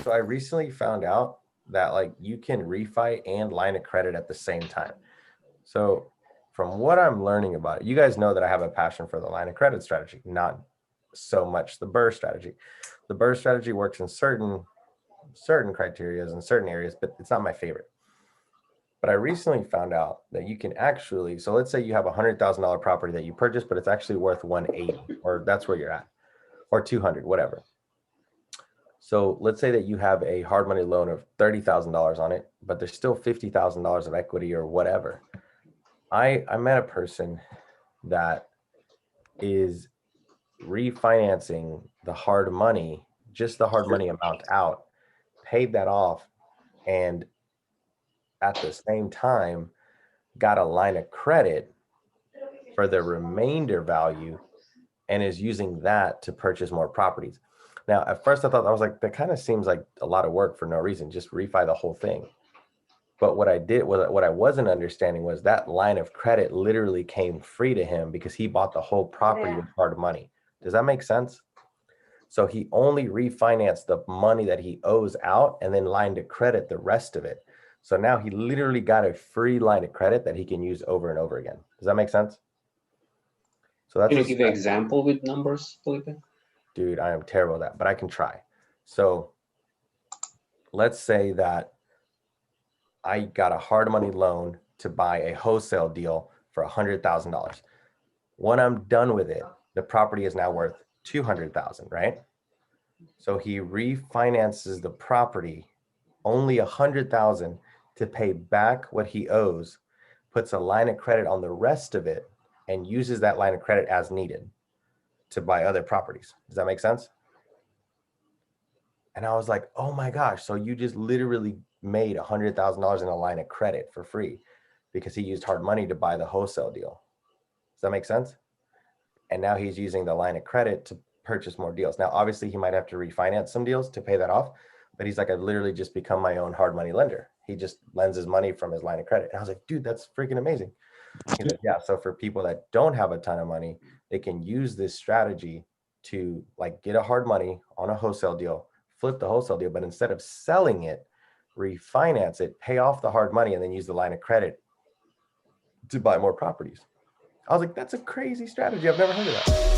So I recently found out that like you can refi and line of credit at the same time. So from what I'm learning about it, you guys know that I have a passion for the line of credit strategy, not so much the BRRRR strategy. The BRRRR strategy works in certain criterias in certain areas, but it's not my favorite. But I recently found out that you can actually, so let's say you have $100,000 property that you purchased, but it's actually worth 180, or that's where you're at, or 200, whatever. So let's say that you have a hard money loan of $30,000 on it, but there's still $50,000 of equity or whatever. I met a person that is refinancing the hard money, just the hard money amount out, paid that off, and at the same time got a line of credit for the remainder value and is using that to purchase more properties. Now, at first I thought, I was like, that kind of seems like a lot of work for no reason, just refi the whole thing. But what I wasn't understanding was that line of credit literally came free to him because he bought the whole property with hard money. Does that make sense? So he only refinanced the money that he owes out and then lined of credit the rest of it. So now he literally got a free line of credit that he can use over and over again. Does that make sense? So that's Can you give an example with numbers, Felipe? Dude, I am terrible at that, but I can try. So let's say that I got a hard money loan to buy a wholesale deal for $100,000. When I'm done with it, the property is now worth $200,000, right? So he refinances the property only $100,000 to pay back what he owes, puts a line of credit on the rest of it, and uses that line of credit as needed to buy other properties. Does that make sense? And I was like, oh my gosh, so you just literally made $100,000 in a line of credit for free because he used hard money to buy the wholesale deal. Does that make sense? And now he's using the line of credit to purchase more deals. Now, obviously, he might have to refinance some deals to pay that off, but he's like, I've literally just become my own hard money lender. He just lends his money from his line of credit. And I was like, dude, that's freaking amazing. He's like, yeah. So for people that don't have a ton of money, they can use this strategy to like get a hard money on a wholesale deal, flip the wholesale deal, but instead of selling it, refinance it, pay off the hard money, and then use the line of credit to buy more properties. I was like, that's a crazy strategy. I've never heard of that.